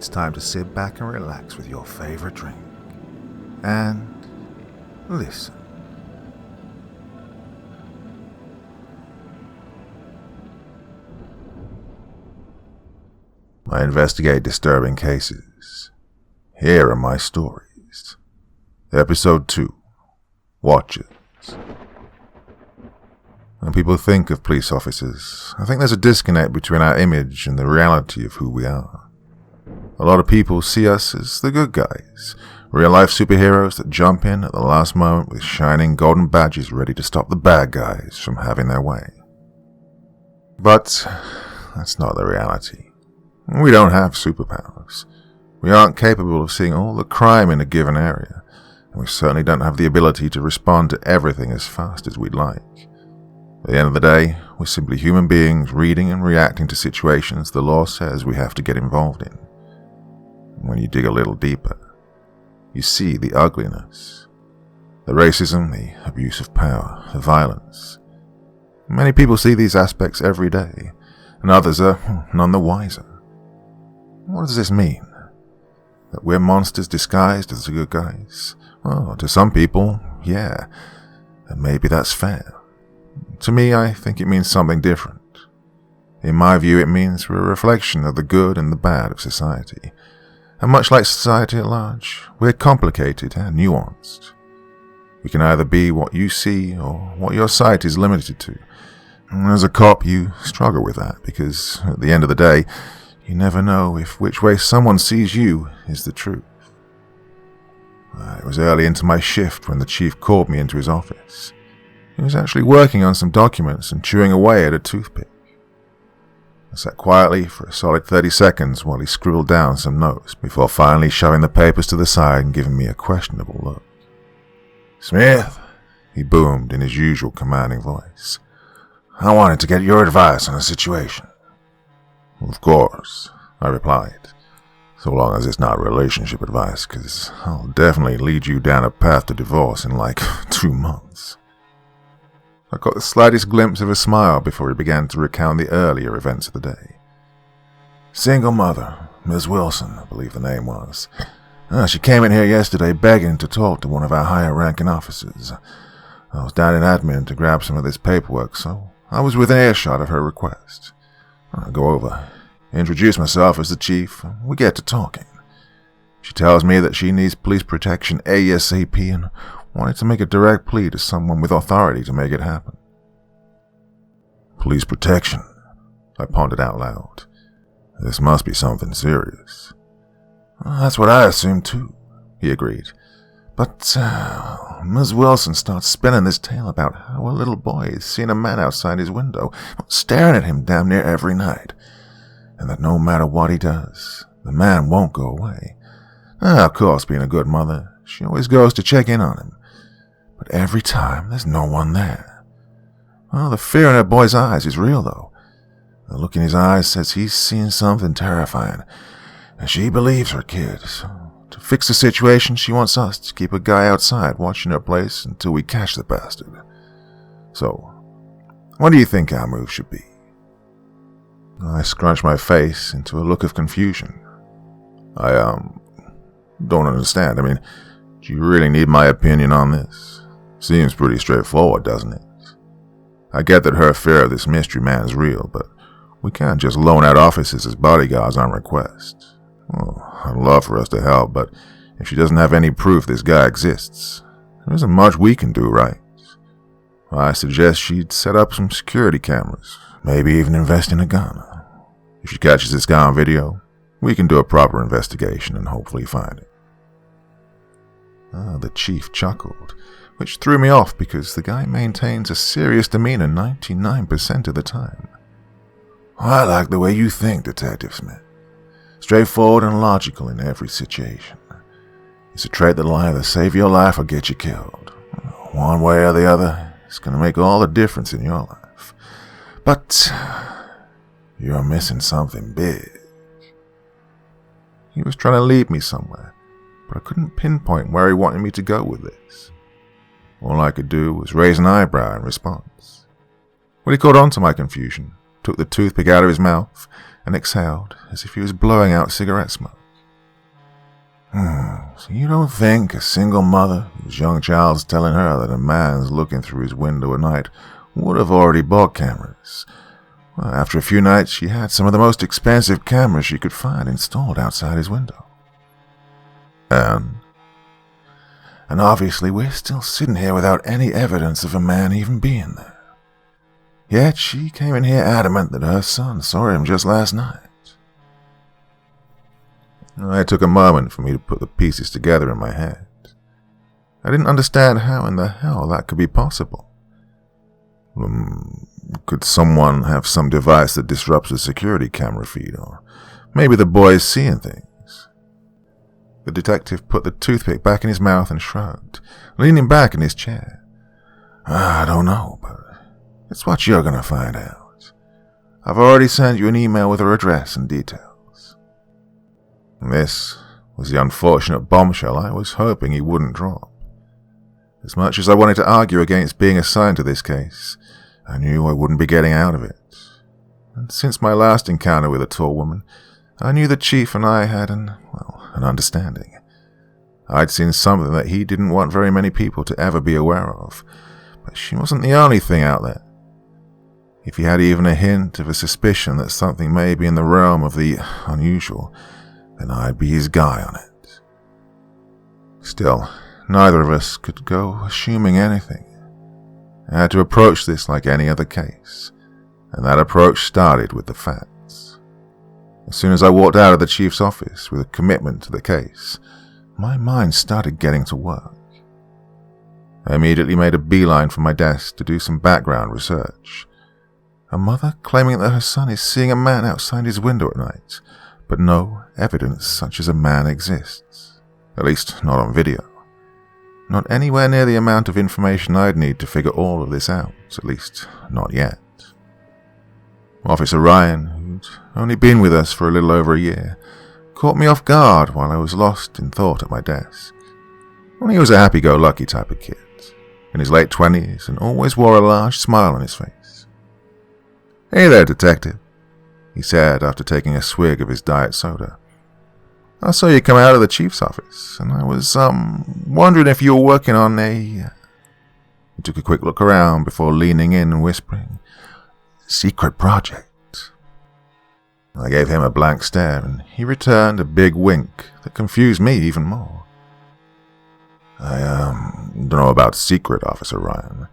it's time to sit back and relax with your favorite drink. And listen. I investigate disturbing cases. Here are my stories. Episode 2. Watchers. When people think of police officers, I think there's a disconnect between our image and the reality of who we are. A lot of people see us as the good guys, real-life superheroes that jump in at the last moment with shining golden badges ready to stop the bad guys from having their way. But that's not the reality. We don't have superpowers. We aren't capable of seeing all the crime in a given area, and we certainly don't have the ability to respond to everything as fast as we'd like. At the end of the day, we're simply human beings reading and reacting to situations the law says we have to get involved in. And when you dig a little deeper, you see the ugliness, the racism, the abuse of power, the violence. Many people see these aspects every day, and others are none the wiser. What does this mean? That we're monsters disguised as the good guys? Well, to some people, yeah, and maybe that's fair. To me, I think it means something different. In my view, it means we're a reflection of the good and the bad of society. And much like society at large, we're complicated and nuanced. We can either be what you see or what your sight is limited to. And as a cop, you struggle with that because, at the end of the day, you never know if which way someone sees you is the truth. It was early into my shift when the chief called me into his office. He was actually working on some documents and chewing away at a toothpick. I sat quietly for a solid 30 seconds while he scribbled down some notes before finally shoving the papers to the side and giving me a questionable look. "Smith," he boomed in his usual commanding voice, "I wanted to get your advice on a situation." "Of course," I replied, "so long as it's not relationship advice, because I'll definitely lead you down a path to divorce in like 2 months. I got the slightest glimpse of a smile before he began to recount the earlier events of the day. "Single mother, Ms. Wilson, I believe the name was. She came in here yesterday begging to talk to one of our higher-ranking officers. I was down in admin to grab some of this paperwork, so I was within earshot of her request. I go over, introduce myself as the chief, and we get to talking. She tells me that she needs police protection ASAP and wanted to make a direct plea to someone with authority to make it happen." "Police protection," I pondered out loud. "This must be something serious." "That's what I assumed too," he agreed. "But Ms. Wilson starts spinning this tale about how a little boy has seen a man outside his window, staring at him damn near every night, and that no matter what he does, the man won't go away. Of course, being a good mother, she always goes to check in on him. But every time, there's no one there. Well, the fear in her boy's eyes is real, though. The look in his eyes says he's seen something terrifying, and she believes her kid. So, to fix the situation, she wants us to keep a guy outside watching her place until we catch the bastard. So, what do you think our move should be?" I scrunched my face into a look of confusion. I don't understand. I mean, do you really need my opinion on this? Seems pretty straightforward, doesn't it? I get that her fear of this mystery man is real, but we can't just loan out officers as bodyguards on request. Well, I'd love for us to help, but if she doesn't have any proof this guy exists, there isn't much we can do, right? I suggest she'd set up some security cameras, maybe even invest in a gun. If she catches this guy on video, we can do a proper investigation and hopefully find it." The chief chuckled, which threw me off because the guy maintains a serious demeanor 99% of the time. "I like the way you think, Detective Smith. Straightforward and logical in every situation. It's a trait that'll either save your life or get you killed. One way or the other, it's going to make all the difference in your life. But you're missing something big." He was trying to lead me somewhere, but I couldn't pinpoint where he wanted me to go with this. All I could do was raise an eyebrow in response. Well, he caught on to my confusion, took the toothpick out of his mouth, and exhaled as if he was blowing out cigarette smoke. So you don't think a single mother whose young child's telling her that a man's looking through his window at night would have already bought cameras? Well, after a few nights, she had some of the most expensive cameras she could find installed outside his window. And obviously we're still sitting here without any evidence of a man even being there. Yet she came in here adamant that her son saw him just last night. It took a moment for me to put the pieces together in my head. I didn't understand how in the hell that could be possible. Could someone have some device that disrupts the security camera feed, or maybe the boy's seeing things? The detective put the toothpick back in his mouth and shrugged, leaning back in his chair. I don't know, but it's what you're going to find out. I've already sent you an email with her address and details. This was the unfortunate bombshell I was hoping he wouldn't drop. As much as I wanted to argue against being assigned to this case, I knew I wouldn't be getting out of it. And since my last encounter with a tall woman, I knew the chief and I had an understanding. I'd seen something that he didn't want very many people to ever be aware of, but she wasn't the only thing out there. If he had even a hint of a suspicion that something may be in the realm of the unusual, then I'd be his guy on it. Still, neither of us could go assuming anything. I had to approach this like any other case, and that approach started with the facts. As soon as I walked out of the chief's office with a commitment to the case, my mind started getting to work. I immediately made a beeline for my desk to do some background research. A mother claiming that her son is seeing a man outside his window at night, but no evidence such as a man exists, at least not on video. Not anywhere near the amount of information I'd need to figure all of this out, at least not yet. Officer Ryan, who'd only been with us for a little over a year, caught me off guard while I was lost in thought at my desk. He was a happy-go-lucky type of kid, in his late 20s, and always wore a large smile on his face. "Hey there, detective," he said after taking a swig of his diet soda. "I saw you come out of the chief's office, and I was, wondering if you were working on a..." He took a quick look around before leaning in and whispering, "secret project." I gave him a blank stare, and he returned a big wink that confused me even more. "I, don't know about secret, Officer Ryan.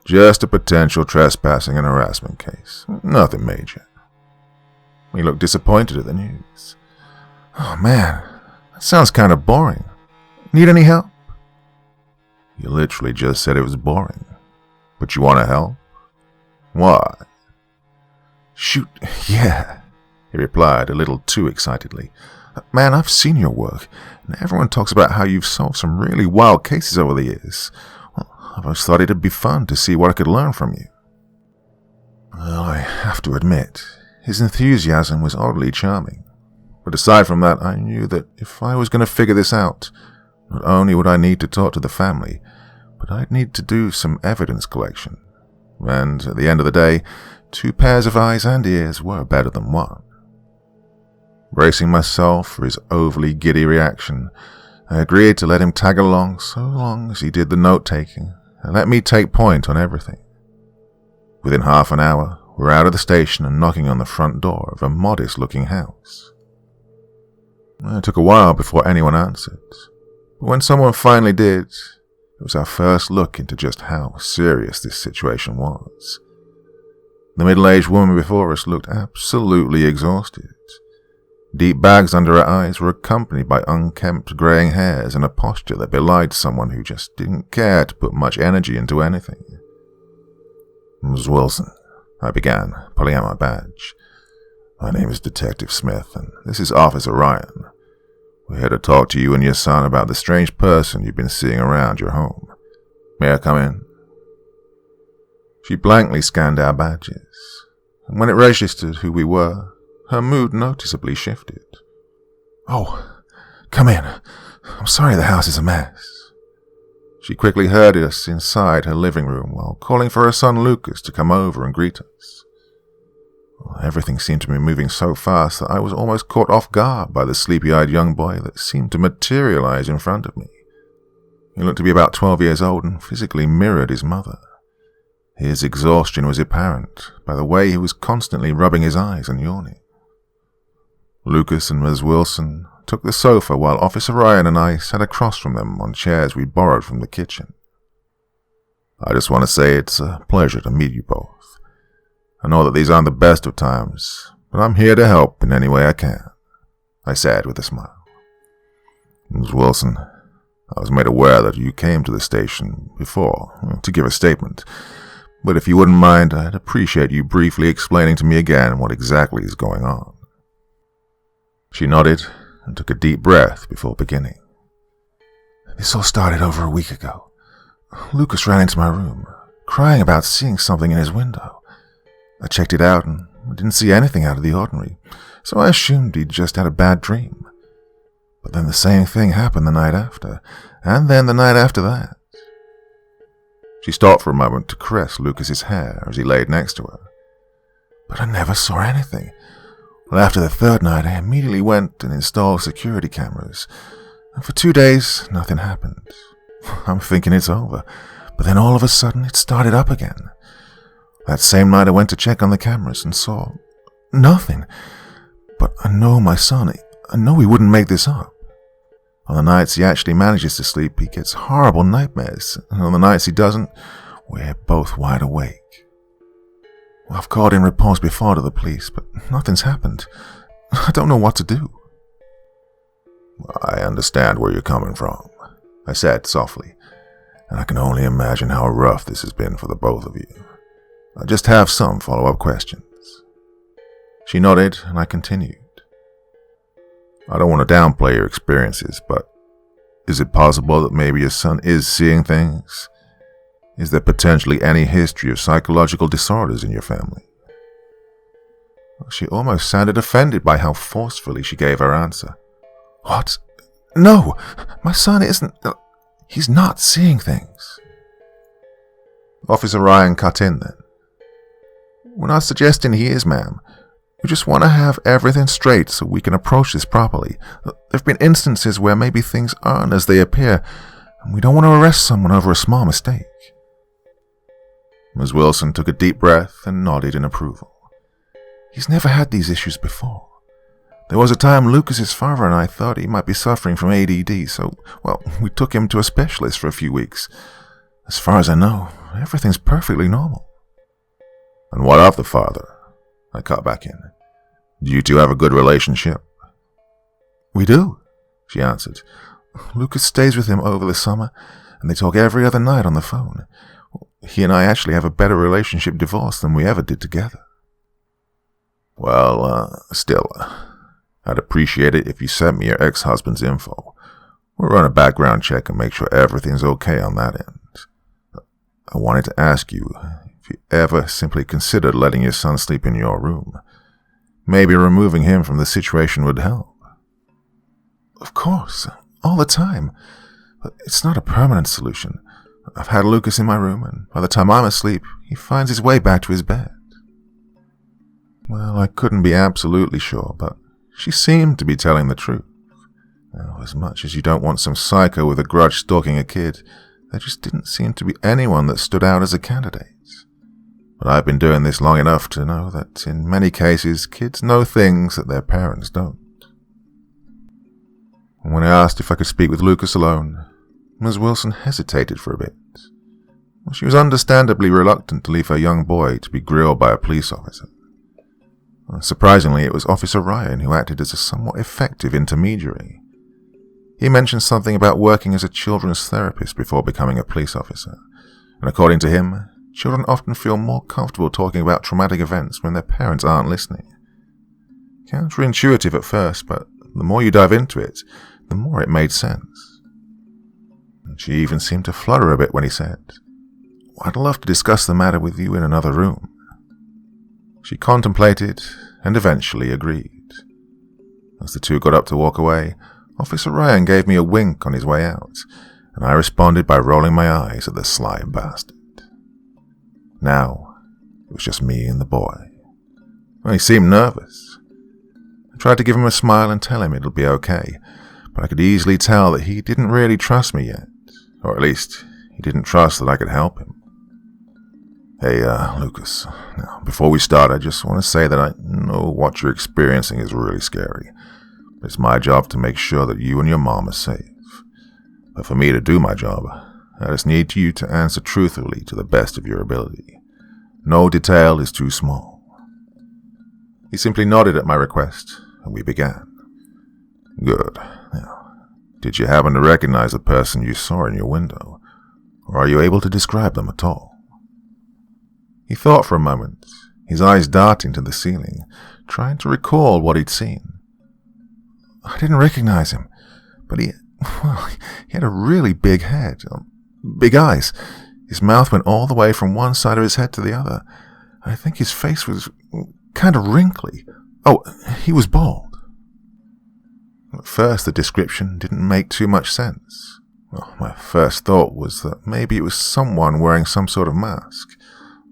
Just a potential trespassing and harassment case. Nothing major." He looked disappointed at the news. "Oh man, that sounds kind of boring. Need any help?" "You literally just said it was boring. But you want to help? Why?" "Shoot, yeah," he replied a little too excitedly. "Man, I've seen your work, and everyone talks about how you've solved some really wild cases over the years. Well, I've always thought it'd be fun to see what I could learn from you." Well, I have to admit, his enthusiasm was oddly charming. But aside from that, I knew that if I was going to figure this out, not only would I need to talk to the family, but I'd need to do some evidence collection. And at the end of the day, 2 pairs of eyes and ears were better than 1. Bracing myself for his overly giddy reaction, I agreed to let him tag along so long as he did the note-taking and let me take point on everything. Within half an hour, we were out of the station and knocking on the front door of a modest-looking house. It took a while before anyone answered, but when someone finally did, it was our first look into just how serious this situation was. The middle-aged woman before us looked absolutely exhausted. Deep bags under her eyes were accompanied by unkempt greying hairs and a posture that belied someone who just didn't care to put much energy into anything. "Ms. Wilson," I began, pulling out my badge. "My name is Detective Smith, and this is Officer Ryan. We're here to talk to you and your son about the strange person you've been seeing around your home. May I come in?" She blankly scanned our badges, and when it registered who we were, her mood noticeably shifted. "Oh, come in. I'm sorry the house is a mess." She quickly herded us inside her living room while calling for her son Lucas to come over and greet us. Everything seemed to be moving so fast that I was almost caught off guard by the sleepy-eyed young boy that seemed to materialize in front of me. He looked to be about 12 years old and physically mirrored his mother. His exhaustion was apparent by the way he was constantly rubbing his eyes and yawning. Lucas and Ms. Wilson took the sofa while Officer Ryan and I sat across from them on chairs we borrowed from the kitchen. "I just want to say it's a pleasure to meet you both. I know that these aren't the best of times, but I'm here to help in any way I can," I said with a smile. "Ms. Wilson, I was made aware that you came to the station before to give a statement, but if you wouldn't mind, I'd appreciate you briefly explaining to me again what exactly is going on." She nodded and took a deep breath before beginning. "This all started over a week ago. Lucas ran into my room, crying about seeing something in his window. I checked it out and didn't see anything out of the ordinary, so I assumed he'd just had a bad dream. But then the same thing happened the night after, and then the night after that." She stopped for a moment to caress Lucas's hair as he laid next to her. "But I never saw anything. Well, after the third night, I immediately went and installed security cameras, and for 2 days, nothing happened. I'm thinking it's over, but then all of a sudden, it started up again. That same night I went to check on the cameras and saw nothing. But I know my son, I know he wouldn't make this up. On the nights he actually manages to sleep, he gets horrible nightmares, and on the nights he doesn't, we're both wide awake. Well, I've called in reports before to the police, but nothing's happened. I don't know what to do." "I understand where you're coming from," I said softly, "and I can only imagine how rough this has been for the both of you. I just have some follow-up questions." She nodded, and I continued. "I don't want to downplay your experiences, but is it possible that maybe your son is seeing things? Is there potentially any history of psychological disorders in your family?" She almost sounded offended by how forcefully she gave her answer. "What? No, my son isn't. He's not seeing things." Officer Ryan cut in then. "We're not suggesting he is, ma'am. We just want to have everything straight so we can approach this properly. There have been instances where maybe things aren't as they appear, and we don't want to arrest someone over a small mistake." Ms. Wilson took a deep breath and nodded in approval. "He's never had these issues before. There was a time Lucas's father and I thought he might be suffering from ADD, so, we took him to a specialist for a few weeks. As far as I know, everything's perfectly normal." "And what of the father?" I cut back in. "Do you two have a good relationship?" "We do," she answered. "Lucas stays with him over the summer, and they talk every other night on the phone. He and I actually have a better relationship divorced than we ever did together." "Well, still, I'd appreciate it if you sent me your ex-husband's info. We'll run a background check and make sure everything's okay on that end. I wanted to ask you if you ever simply considered letting your son sleep in your room. Maybe removing him from the situation would help." "Of course, all the time. But it's not a permanent solution. I've had Lucas in my room, and by the time I'm asleep, he finds his way back to his bed." Well, I couldn't be absolutely sure, but she seemed to be telling the truth. Now, as much as you don't want some psycho with a grudge stalking a kid, there just didn't seem to be anyone that stood out as a candidate. But I've been doing this long enough to know that in many cases, kids know things that their parents don't. When I asked if I could speak with Lucas alone, Ms. Wilson hesitated for a bit. She was understandably reluctant to leave her young boy to be grilled by a police officer. Surprisingly, it was Officer Ryan who acted as a somewhat effective intermediary. He mentioned something about working as a children's therapist before becoming a police officer, and according to him, children often feel more comfortable talking about traumatic events when their parents aren't listening. Counterintuitive at first, but the more you dive into it, the more it made sense. She even seemed to flutter a bit when he said, "I'd love to discuss the matter with you in another room." She contemplated and eventually agreed. As the two got up to walk away, Officer Ryan gave me a wink on his way out, and I responded by rolling my eyes at the sly bastard. Now, it was just me and the boy. He seemed nervous. I tried to give him a smile and tell him it'll be okay, but I could easily tell that he didn't really trust me yet, or at least he didn't trust that I could help him. Hey, Lucas, now, before we start, I just want to say that I know what you're experiencing is really scary. It's my job to make sure that you and your mom are safe. But for me to do my job, I just need you to answer truthfully to the best of your ability. No detail is too small. He simply nodded at my request, and we began. Good. Now, did you happen to recognize the person you saw in your window, or are you able to describe them at all? He thought for a moment, his eyes darting to the ceiling, trying to recall what he'd seen. I didn't recognize him, but he had a really big head, big eyes. His mouth went all the way from one side of his head to the other. I think his face was kind of wrinkly. Oh, he was bald. At first, the description didn't make too much sense. Well, my first thought was that maybe it was someone wearing some sort of mask.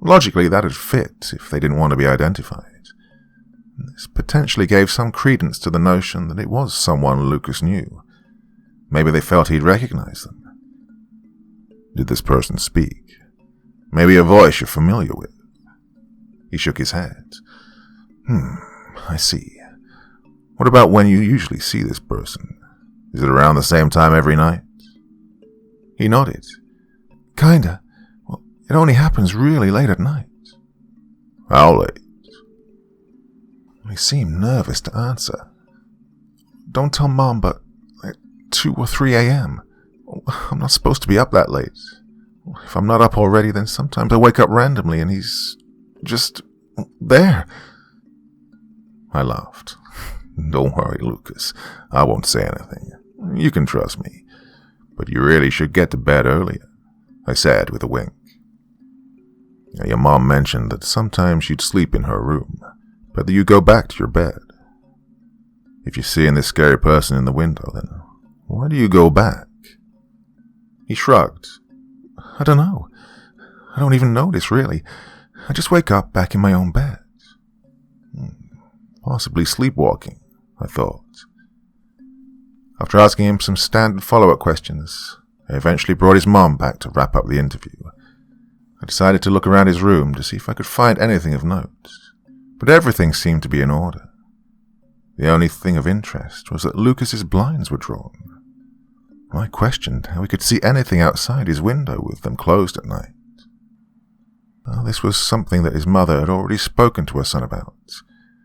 Logically, that'd fit if they didn't want to be identified. This potentially gave some credence to the notion that it was someone Lucas knew. Maybe they felt he'd recognize them. Did this person speak? Maybe a voice you're familiar with? He shook his head. I see. What about when you usually see this person? Is it around the same time every night? He nodded. Kinda. Well, it only happens really late at night. How late? He seemed nervous to answer. Don't tell Mom, but at 2 or 3 a.m. I'm not supposed to be up that late. If I'm not up already, then sometimes I wake up randomly and he's just there. I laughed. Don't worry, Lucas. I won't say anything. You can trust me. But you really should get to bed earlier, I said with a wink. Your mom mentioned that sometimes you'd sleep in her room, but that you go back to your bed. If you're seeing this scary person in the window, then why do you go back? He shrugged. I don't know. I don't even notice, really. I just wake up back in my own bed. Possibly sleepwalking, I thought. After asking him some standard follow-up questions, I eventually brought his mom back to wrap up the interview. I decided to look around his room to see if I could find anything of note, but everything seemed to be in order. The only thing of interest was that Lucas's blinds were drawn. I questioned how he could see anything outside his window with them closed at night. Well, this was something that his mother had already spoken to her son about,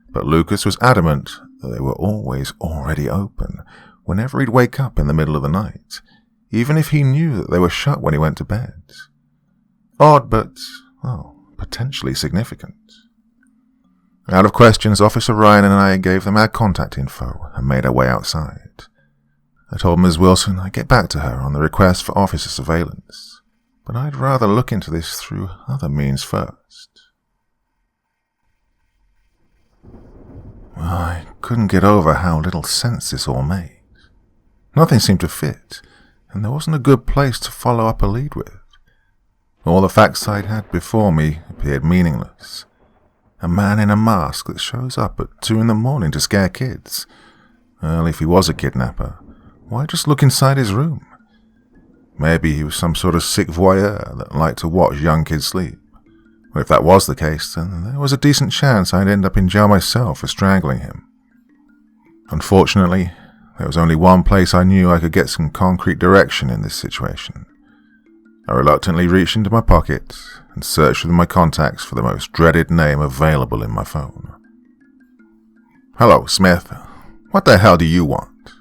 but Lucas was adamant that they were always already open whenever he'd wake up in the middle of the night, even if he knew that they were shut when he went to bed. Odd, but, potentially significant. Out of questions, Officer Ryan and I gave them our contact info and made our way outside. I told Ms. Wilson I'd get back to her on the request for officer surveillance, but I'd rather look into this through other means first. Well, I couldn't get over how little sense this all made. Nothing seemed to fit, and there wasn't a good place to follow up a lead with. All the facts I'd had before me appeared meaningless. A man in a mask that shows up at 2 a.m. to scare kids. Well, if he was a kidnapper, why just look inside his room? Maybe he was some sort of sick voyeur that liked to watch young kids sleep. Well, if that was the case, then there was a decent chance I'd end up in jail myself for strangling him. Unfortunately, there was only one place I knew I could get some concrete direction in this situation. I reluctantly reached into my pocket and searched with my contacts for the most dreaded name available in my phone. Hello, Smith. What the hell do you want?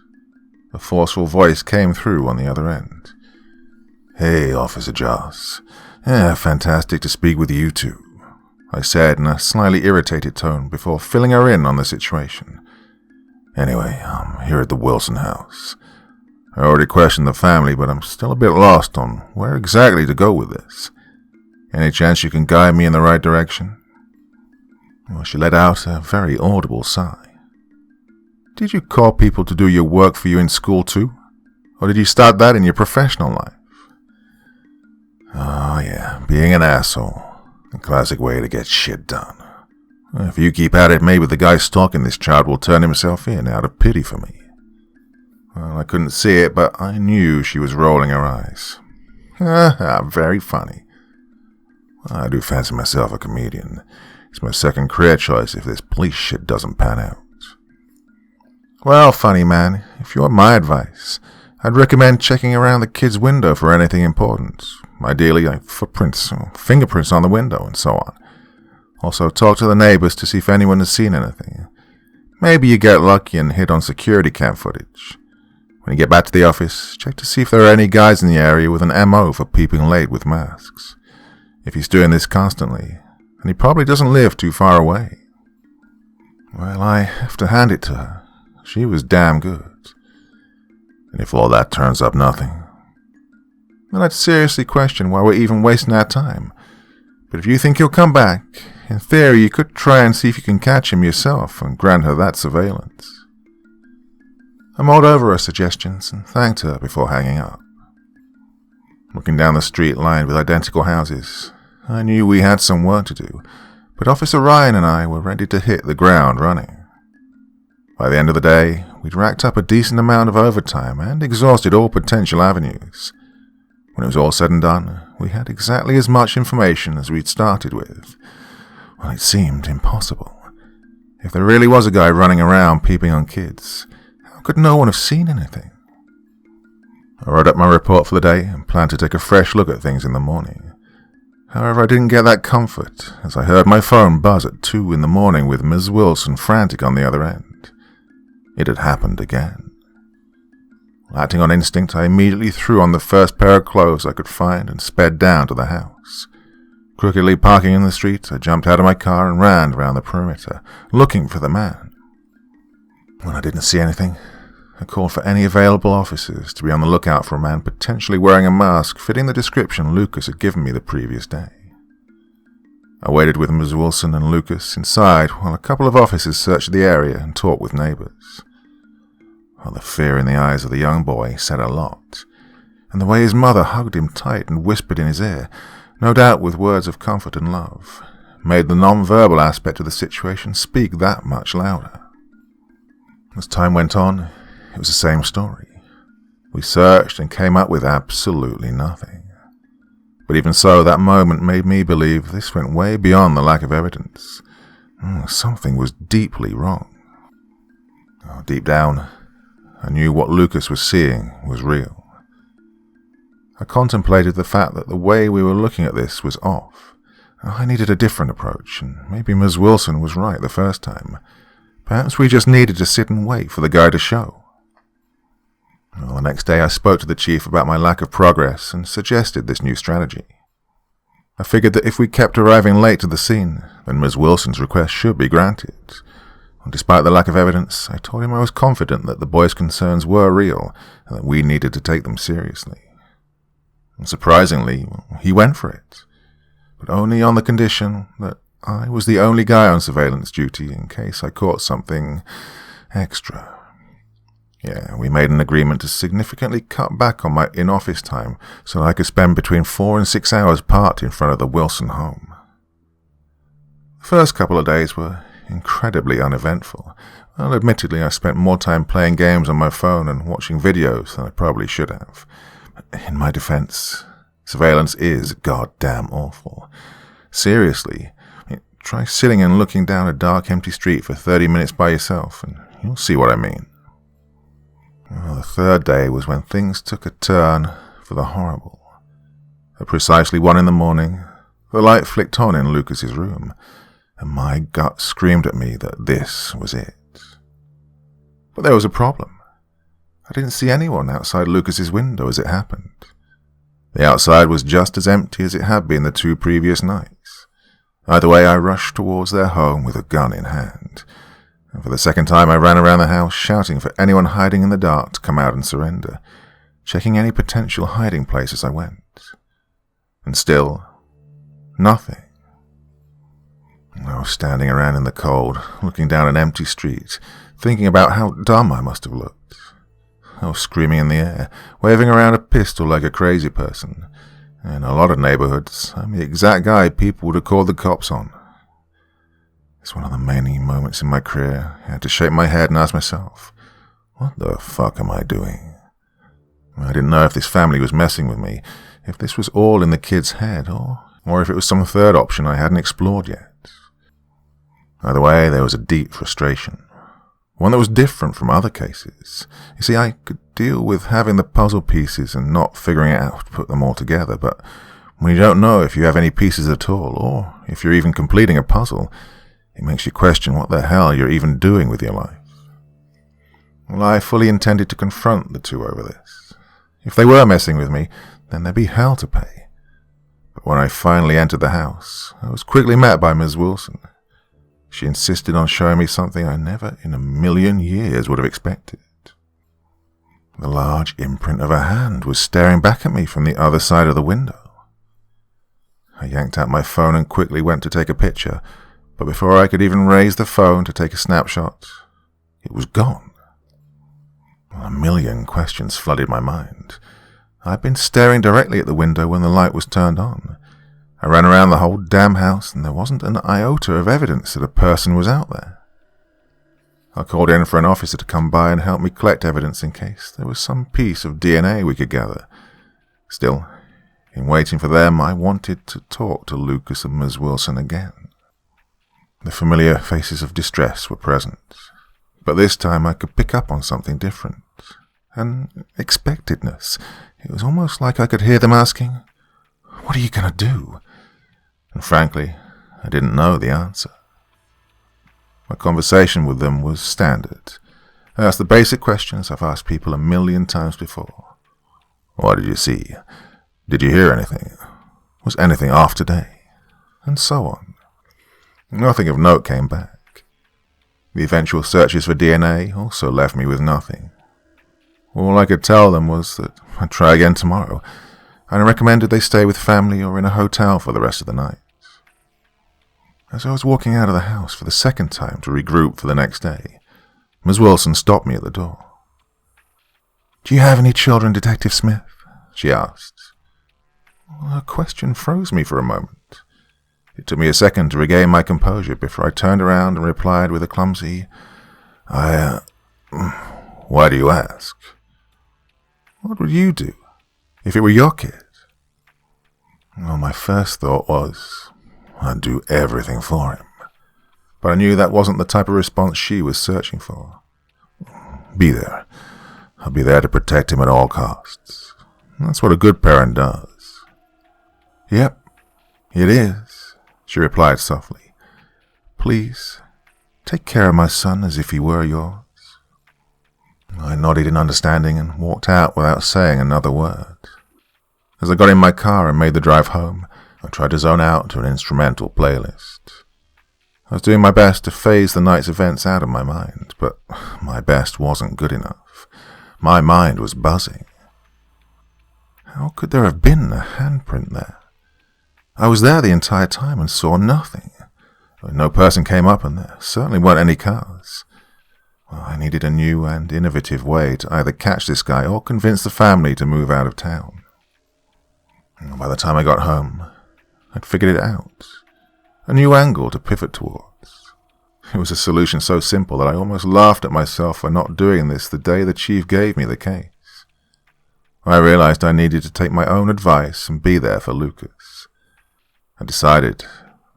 A forceful voice came through on the other end. Hey, Officer Joss. Fantastic to speak with you too, I said in a slightly irritated tone before filling her in on the situation. Anyway, I'm here at the Wilson house. I already questioned the family, but I'm still a bit lost on where exactly to go with this. Any chance you can guide me in the right direction? Well, she let out a very audible sigh. Did you call people to do your work for you in school too? Or did you start that in your professional life? Oh yeah, being an asshole. A classic way to get shit done. If you keep at it, maybe the guy stalking this child will turn himself in out of pity for me. Well, I couldn't see it, but I knew she was rolling her eyes. Very funny. I do fancy myself a comedian. It's my second career choice if this police shit doesn't pan out. Well, funny man, if you want my advice, I'd recommend checking around the kid's window for anything important. Ideally, footprints or fingerprints on the window and so on. Also, talk to the neighbors to see if anyone has seen anything. Maybe you get lucky and hit on security cam footage. When you get back to the office, check to see if there are any guys in the area with an MO for peeping late with masks. If he's doing this constantly, then he probably doesn't live too far away. Well, I have to hand it to her. She was damn good. And if all that turns up nothing, then I'd seriously question why we're even wasting our time. But if you think he'll come back, in theory you could try and see if you can catch him yourself and grant her that surveillance. I mulled over her suggestions and thanked her before hanging up. Looking down the street lined with identical houses, I knew we had some work to do, but Officer Ryan and I were ready to hit the ground running. By the end of the day, we'd racked up a decent amount of overtime and exhausted all potential avenues. When it was all said and done, we had exactly as much information as we'd started with. Well, it seemed impossible. If there really was a guy running around peeping on kids, how could no one have seen anything? I wrote up my report for the day and planned to take a fresh look at things in the morning. However, I didn't get that comfort as I heard my phone buzz at 2 in the morning with Ms. Wilson frantic on the other end. It had happened again. Acting on instinct, I immediately threw on the first pair of clothes I could find and sped down to the house. Crookedly parking in the street, I jumped out of my car and ran around the perimeter, looking for the man. When I didn't see anything, I called for any available officers to be on the lookout for a man potentially wearing a mask fitting the description Lucas had given me the previous day. I waited with Ms. Wilson and Lucas inside while a couple of officers searched the area and talked with neighbors. Well, the fear in the eyes of the young boy said a lot, and the way his mother hugged him tight and whispered in his ear, no doubt with words of comfort and love, made the non-verbal aspect of the situation speak that much louder. As time went on, it was the same story. We searched and came up with absolutely nothing. But even so, that moment made me believe this went way beyond the lack of evidence. Something was deeply wrong. Deep down, I knew what Lucas was seeing was real. I contemplated the fact that the way we were looking at this was off. I needed a different approach, and maybe Ms. Wilson was right the first time. Perhaps we just needed to sit and wait for the guy to show. Well, the next day I spoke to the chief about my lack of progress and suggested this new strategy. I figured that if we kept arriving late to the scene, then Ms. Wilson's request should be granted. Despite the lack of evidence, I told him I was confident that the boy's concerns were real and that we needed to take them seriously. And surprisingly, he went for it, but only on the condition that I was the only guy on surveillance duty in case I caught something extra. Yeah, we made an agreement to significantly cut back on my in-office time so that I could spend between 4 and 6 hours parked in front of the Wilson home. The first couple of days were incredibly uneventful. Well, admittedly, I spent more time playing games on my phone and watching videos than I probably should have. In my defense, surveillance is goddamn awful. Seriously, try sitting and looking down a dark, empty street for 30 minutes by yourself, and you'll see what I mean. Well, the third day was when things took a turn for the horrible. At precisely 1 in the morning, the light flicked on in Lucas's room, and my gut screamed at me that this was it. But there was a problem. I didn't see anyone outside Lucas's window as it happened. The outside was just as empty as it had been the 2 previous nights. Either way, I rushed towards their home with a gun in hand. And for the second time, I ran around the house shouting for anyone hiding in the dark to come out and surrender, checking any potential hiding place as I went. And still, nothing. I was standing around in the cold, looking down an empty street, thinking about how dumb I must have looked. I was screaming in the air, waving around a pistol like a crazy person. In a lot of neighborhoods, I'm the exact guy people would have called the cops on. It's one of the many moments in my career I had to shake my head and ask myself, what the fuck am I doing? I didn't know if this family was messing with me, if this was all in the kid's head, or if it was some third option I hadn't explored yet. Either way, there was a deep frustration. One that was different from other cases. You see, I could deal with having the puzzle pieces and not figuring out how to put them all together, but when you don't know if you have any pieces at all, or if you're even completing a puzzle, it makes you question what the hell you're even doing with your life. Well, I fully intended to confront the two over this. If they were messing with me, then there'd be hell to pay. But when I finally entered the house, I was quickly met by Ms. Wilson. She insisted on showing me something I never in a million years would have expected. The large imprint of a hand was staring back at me from the other side of the window. I yanked out my phone and quickly went to take a picture, but before I could even raise the phone to take a snapshot, it was gone. A million questions flooded my mind. I'd been staring directly at the window when the light was turned on. I ran around the whole damn house, and there wasn't an iota of evidence that a person was out there. I called in for an officer to come by and help me collect evidence in case there was some piece of DNA we could gather. Still, in waiting for them, I wanted to talk to Lucas and Ms. Wilson again. The familiar faces of distress were present, but this time I could pick up on something different. An expectedness. It was almost like I could hear them asking, "What are you going to do?" And frankly, I didn't know the answer. My conversation with them was standard. I asked the basic questions I've asked people a million times before. What did you see? Did you hear anything? Was anything off today? And so on. Nothing of note came back. The eventual searches for DNA also left me with nothing. All I could tell them was that I'd try again tomorrow, and I recommended they stay with family or in a hotel for the rest of the night. As I was walking out of the house for the second time to regroup for the next day, Ms. Wilson stopped me at the door. "Do you have any children, Detective Smith?" she asked. Her question froze me for a moment. It took me a second to regain my composure before I turned around and replied with a clumsy, Why do you ask? What would you do if it were your kid?" Well, my first thought was, I'd do everything for him. But I knew that wasn't the type of response she was searching for. Be there. I'll be there to protect him at all costs. That's what a good parent does. "Yep, it is," she replied softly. "Please, take care of my son as if he were yours." I nodded in understanding and walked out without saying another word. As I got in my car and made the drive home, I tried to zone out to an instrumental playlist. I was doing my best to phase the night's events out of my mind, but my best wasn't good enough. My mind was buzzing. How could there have been a handprint there? I was there the entire time and saw nothing. No person came up, and there certainly weren't any cars. Well, I needed a new and innovative way to either catch this guy or convince the family to move out of town. By the time I got home, I'd figured it out. A new angle to pivot towards. It was a solution so simple that I almost laughed at myself for not doing this the day the chief gave me the case. I realized I needed to take my own advice and be there for Lucas. I decided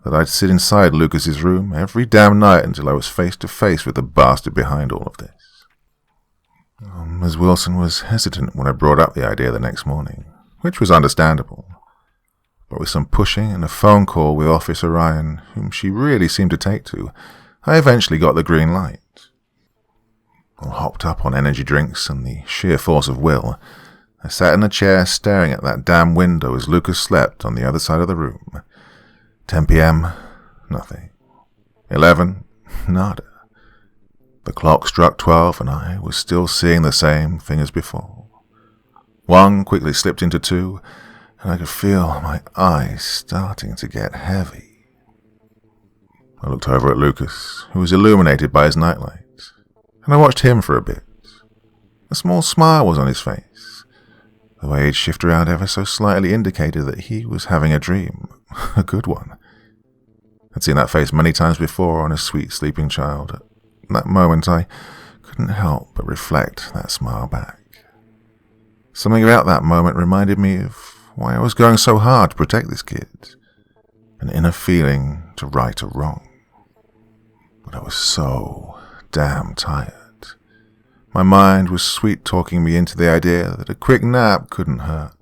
that I'd sit inside Lucas's room every damn night until I was face to face with the bastard behind all of this. Ms. Wilson was hesitant when I brought up the idea the next morning, which was understandable. But with some pushing and a phone call with Officer Ryan, whom she really seemed to take to, I eventually got the green light. All hopped up on energy drinks and the sheer force of will, I sat in a chair staring at that damn window as Lucas slept on the other side of the room. 10 p.m., nothing. 11, nada. The clock struck 12 and I was still seeing the same thing as before. 1 quickly slipped into 2, and I could feel my eyes starting to get heavy. I looked over at Lucas, who was illuminated by his nightlight, and I watched him for a bit. A small smile was on his face. The way he'd shift around ever so slightly indicated that he was having a dream, a good one. I'd seen that face many times before on a sweet sleeping child. At that moment, I couldn't help but reflect that smile back. Something about that moment reminded me of why I was going so hard to protect this kid. An inner feeling to right a wrong. But I was so damn tired. My mind was sweet-talking me into the idea that a quick nap couldn't hurt.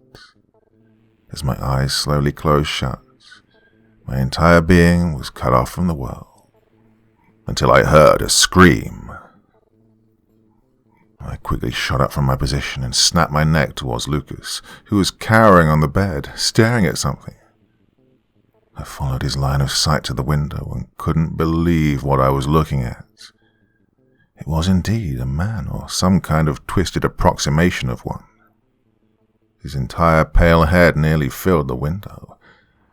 As my eyes slowly closed shut, my entire being was cut off from the world, until I heard a scream. I quickly shot up from my position and snapped my neck towards Lucas, who was cowering on the bed, staring at something. I followed his line of sight to the window and couldn't believe what I was looking at. It was indeed a man, or some kind of twisted approximation of one. His entire pale head nearly filled the window.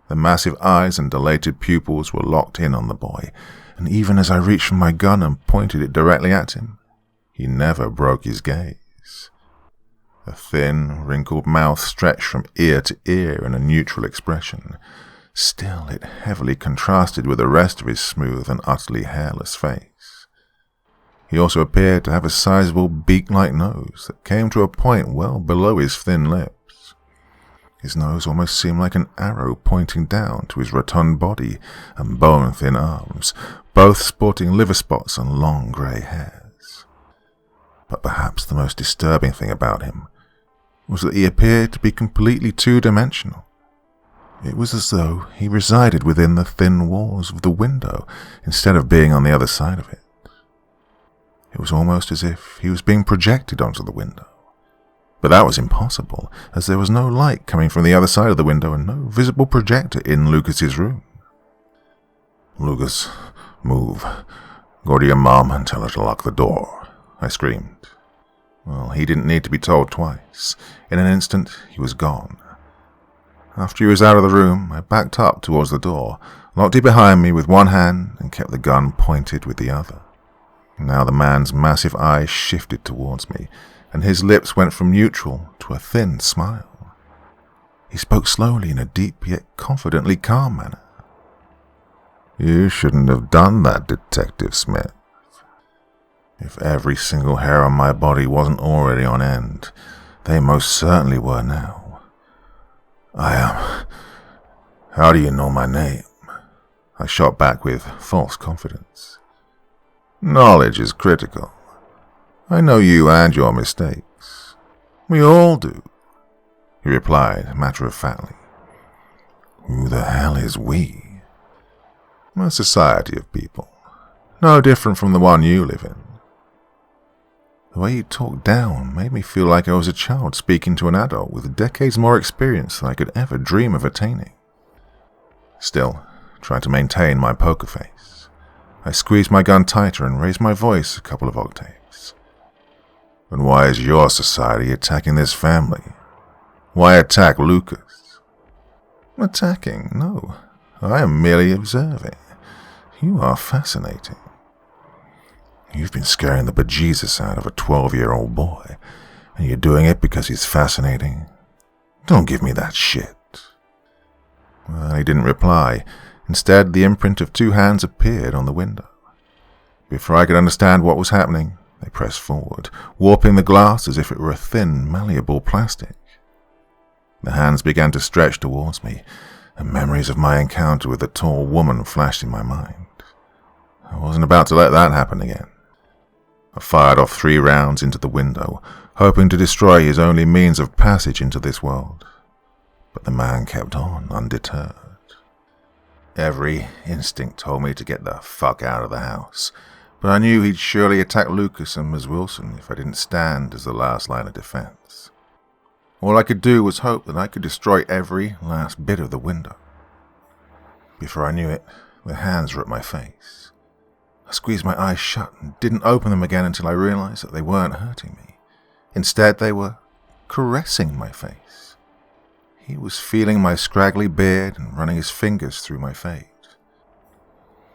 The massive eyes and dilated pupils were locked in on the boy, and even as I reached for my gun and pointed it directly at him, he never broke his gaze. A thin, wrinkled mouth stretched from ear to ear in a neutral expression. Still, it heavily contrasted with the rest of his smooth and utterly hairless face. He also appeared to have a sizable beak-like nose that came to a point well below his thin lips. His nose almost seemed like an arrow pointing down to his rotund body and bone-thin arms, both sporting liver spots and long grey hairs. But perhaps the most disturbing thing about him was that he appeared to be completely two-dimensional. It was as though he resided within the thin walls of the window instead of being on the other side of it. It was almost as if he was being projected onto the window. But that was impossible, as there was no light coming from the other side of the window and no visible projector in Lucas's room. "Lucas, move. Go to your mom and tell her to lock the door," I screamed. Well, he didn't need to be told twice. In an instant, he was gone. After he was out of the room, I backed up towards the door, locked it behind me with one hand, and kept the gun pointed with the other. Now the man's massive eyes shifted towards me, and his lips went from neutral to a thin smile. He spoke slowly in a deep yet confidently calm manner. "You shouldn't have done that, Detective Smith. If every single hair on my body wasn't already on end, they most certainly were now. How do you know my name?" I shot back with false confidence. "Knowledge is critical. I know you and your mistakes. We all do," he replied matter-of-factly. "Who the hell is we?" "A society of people, no different from the one you live in." The way he talked down made me feel like I was a child speaking to an adult with decades more experience than I could ever dream of attaining. Still, trying to maintain my poker face, I squeezed my gun tighter and raised my voice a couple of octaves. "And why is your society attacking this family? Why attack Lucas?" "Attacking? No. I am merely observing. You are fascinating. You've been scaring the bejesus out of a 12-year-old boy, and you're doing it because he's fascinating. Don't give me that shit." Well, he didn't reply. Instead, the imprint of two hands appeared on the window. Before I could understand what was happening, they pressed forward, warping the glass as if it were a thin, malleable plastic. The hands began to stretch towards me, and memories of my encounter with the tall woman flashed in my mind. I wasn't about to let that happen again. I fired off 3 rounds into the window, hoping to destroy his only means of passage into this world. But the man kept on, undeterred. Every instinct told me to get the fuck out of the house, but I knew he'd surely attack Lucas and Ms. Wilson if I didn't stand as the last line of defense. All I could do was hope that I could destroy every last bit of the window. Before I knew it, the hands were at my face. I squeezed my eyes shut and didn't open them again until I realized that they weren't hurting me. Instead, they were caressing my face. He was feeling my scraggly beard and running his fingers through my fade.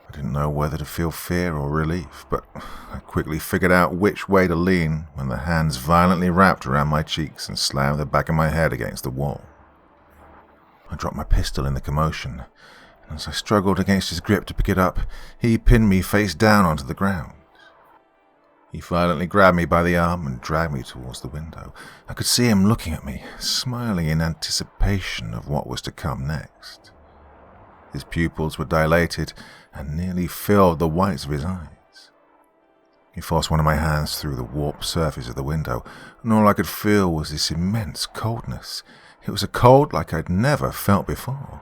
I didn't know whether to feel fear or relief, but I quickly figured out which way to lean when the hands violently wrapped around my cheeks and slammed the back of my head against the wall. I dropped my pistol in the commotion, As I struggled against his grip to pick it up, he pinned me face down onto the ground. He violently grabbed me by the arm and dragged me towards the window. I could see him looking at me, smiling in anticipation of what was to come next. His pupils were dilated and nearly filled the whites of his eyes. He forced one of my hands through the warped surface of the window, and all I could feel was this immense coldness. It was a cold like I'd never felt before.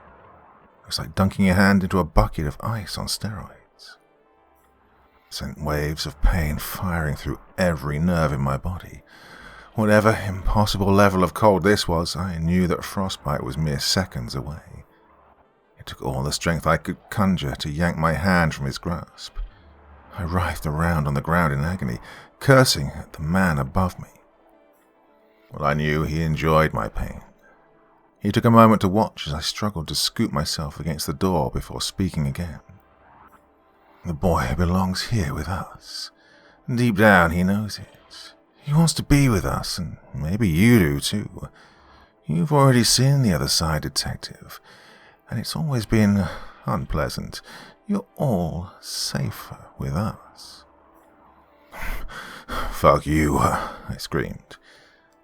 It was like dunking your hand into a bucket of ice on steroids. It sent waves of pain firing through every nerve in my body. Whatever impossible level of cold this was, I knew that frostbite was mere seconds away. It took all the strength I could conjure to yank my hand from his grasp. I writhed around on the ground in agony, cursing at the man above me. Well, I knew he enjoyed my pain. He took a moment to watch as I struggled to scoop myself against the door before speaking again. The boy belongs here with us. Deep down, he knows it. He wants to be with us, and maybe you do too. You've already seen the other side, Detective, and it's always been unpleasant. You're all safer with us. Fuck you, I screamed.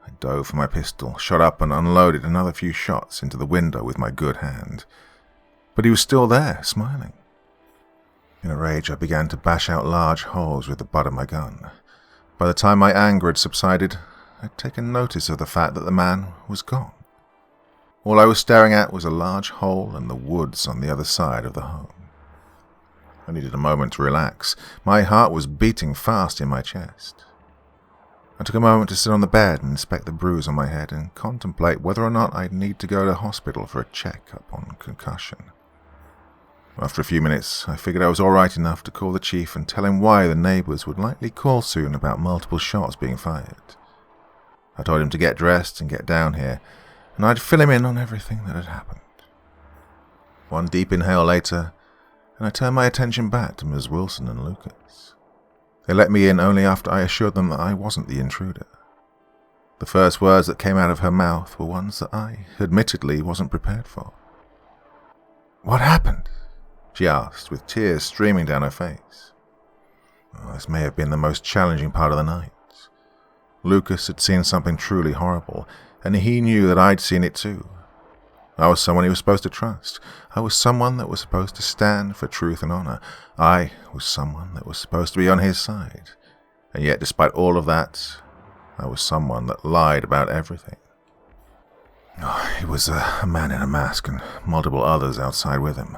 I dove for my pistol, shot up and unloaded another few shots into the window with my good hand. But he was still there, smiling. In a rage, I began to bash out large holes with the butt of my gun. By the time my anger had subsided, I'd taken notice of the fact that the man was gone. All I was staring at was a large hole in the woods on the other side of the home. I needed a moment to relax. My heart was beating fast in my chest. I took a moment to sit on the bed and inspect the bruise on my head and contemplate whether or not I'd need to go to hospital for a check-up on concussion. After a few minutes, I figured I was all right enough to call the chief and tell him why the neighbors would likely call soon about multiple shots being fired. I told him to get dressed and get down here, and I'd fill him in on everything that had happened. One deep inhale later, and I turned my attention back to Ms. Wilson and Lucas. They let me in only after I assured them that I wasn't the intruder. The first words that came out of her mouth were ones that I, admittedly, wasn't prepared for. "What happened?" she asked, with tears streaming down her face. This may have been the most challenging part of the night. Lucas had seen something truly horrible, and he knew that I'd seen it too. I was someone he was supposed to trust. I was someone that was supposed to stand for truth and honor. I was someone that was supposed to be on his side. And yet, despite all of that, I was someone that lied about everything. It was a man in a mask and multiple others outside with him.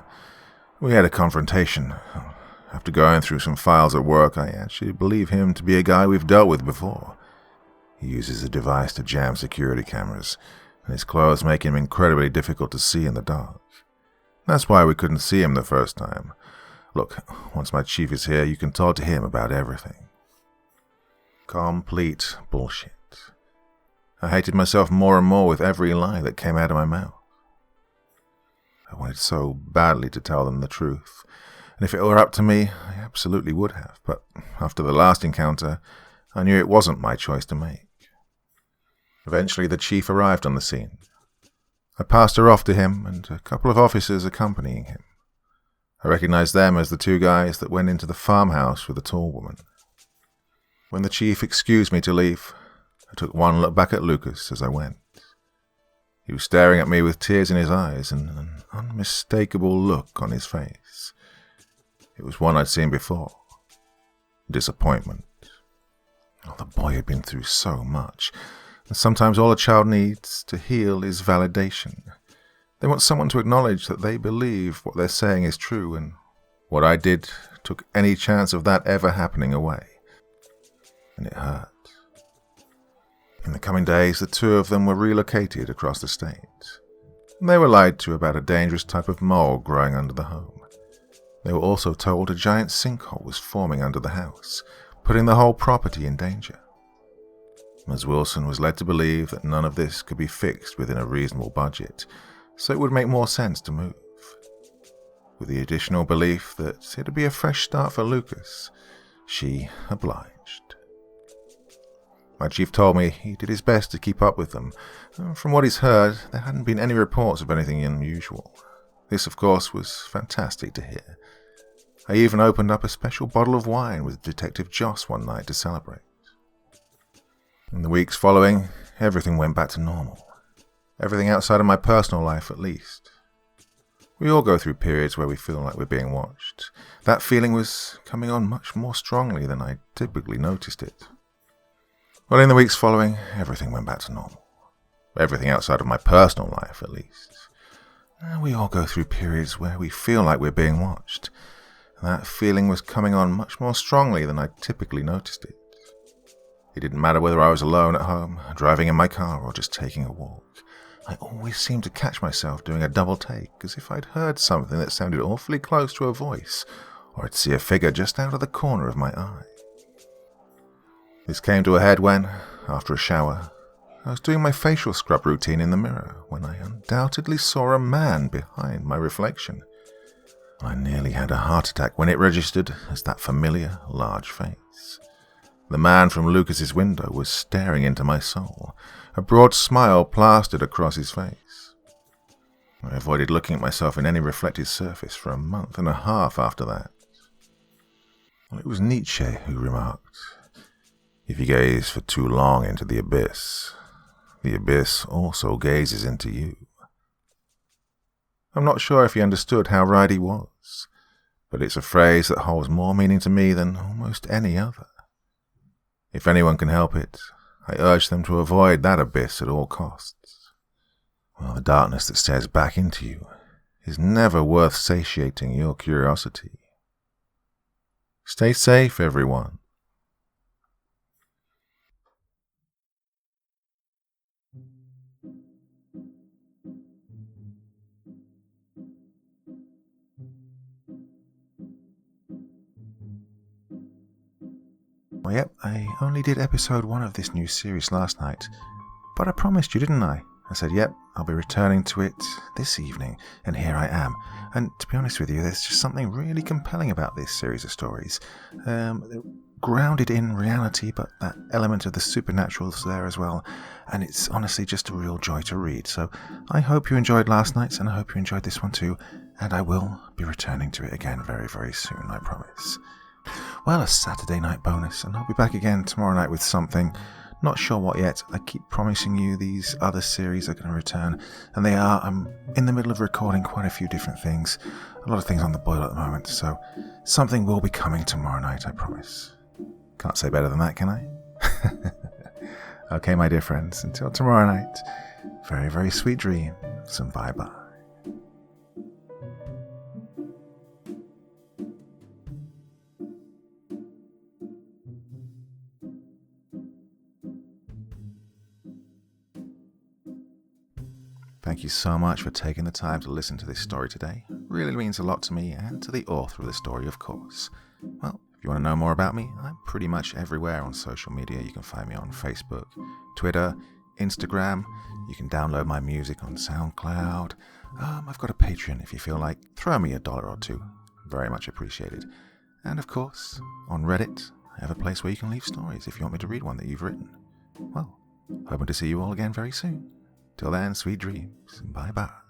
We had a confrontation. After going through some files at work, I actually believe him to be a guy we've dealt with before. He uses a device to jam security cameras, and his clothes make him incredibly difficult to see in the dark. That's why we couldn't see him the first time. Look, once my chief is here, you can talk to him about everything. Complete bullshit. I hated myself more and more with every lie that came out of my mouth. I wanted so badly to tell them the truth, and if it were up to me, I absolutely would have, but after the last encounter, I knew it wasn't my choice to make. Eventually, the chief arrived on the scene. I passed her off to him and a couple of officers accompanying him. I recognized them as the two guys that went into the farmhouse with the tall woman. When the chief excused me to leave, I took one look back at Lucas as I went. He was staring at me with tears in his eyes and an unmistakable look on his face. It was one I'd seen before. Disappointment. The boy had been through so much. And sometimes all a child needs to heal is validation. They want someone to acknowledge that they believe what they're saying is true, and what I did took any chance of that ever happening away. And it hurt. In the coming days, the two of them were relocated across the state. They were lied to about a dangerous type of mold growing under the home. They were also told a giant sinkhole was forming under the house, putting the whole property in danger. Ms. Wilson was led to believe that none of this could be fixed within a reasonable budget, so it would make more sense to move. With the additional belief that it would be a fresh start for Lucas, she obliged. My chief told me he did his best to keep up with them. From what he's heard, there hadn't been any reports of anything unusual. This, of course, was fantastic to hear. I even opened up a special bottle of wine with Detective Joss one night to celebrate. In the weeks following, everything went back to normal. Everything outside of my personal life, at least. We all go through periods where we feel like we're being watched. That feeling was coming on much more strongly than I typically noticed it. Well, in the weeks following, everything went back to normal. Everything outside of my personal life, at least. We all go through periods where we feel like we're being watched. That feeling was coming on much more strongly than I typically noticed it. It didn't matter whether I was alone at home, driving in my car, or just taking a walk. I always seemed to catch myself doing a double take, as if I'd heard something that sounded awfully close to a voice, or I'd see a figure just out of the corner of my eye. This came to a head when, after a shower, I was doing my facial scrub routine in the mirror when I undoubtedly saw a man behind my reflection. I nearly had a heart attack when it registered as that familiar, large face. The man from Lucas's window was staring into my soul, a broad smile plastered across his face. I avoided looking at myself in any reflected surface for a month and a half after that. Well, it was Nietzsche who remarked, "If you gaze for too long into the abyss also gazes into you." I'm not sure if he understood how right he was, but it's a phrase that holds more meaning to me than almost any other. If anyone can help it, I urge them to avoid that abyss at all costs. Well, the darkness that stares back into you is never worth satiating your curiosity. Stay safe, everyone. Well, yep, I only did episode 1 of this new series last night, but I promised you, didn't I? I said, yep, I'll be returning to it this evening, and here I am. And to be honest with you, there's just something really compelling about this series of stories. Grounded in reality, but that element of the supernatural is there as well, and it's honestly just a real joy to read. So I hope you enjoyed last night's, and I hope you enjoyed this one too, and I will be returning to it again very, very soon, I promise. Well, a Saturday night bonus, and I'll be back again tomorrow night with something. Not sure what yet. I keep promising you these other series are going to return, and they are. I'm in the middle of recording quite a few different things. A lot of things on the boil at the moment, so something will be coming tomorrow night, I promise. Can't say better than that, can I? Okay, my dear friends, until tomorrow night, very, very sweet dreams, and bye-bye. Thank you so much for taking the time to listen to this story today. It really means a lot to me and to the author of the story, of course. Well, if you want to know more about me, I'm pretty much everywhere on social media. You can find me on Facebook, Twitter, Instagram. You can download my music on SoundCloud. I've got a Patreon if you feel like. Throw me $1 or $2. Very much appreciated. And of course, on Reddit, I have a place where you can leave stories if you want me to read one that you've written. Well, hoping to see you all again very soon. Till then, sweet dreams. Bye-bye.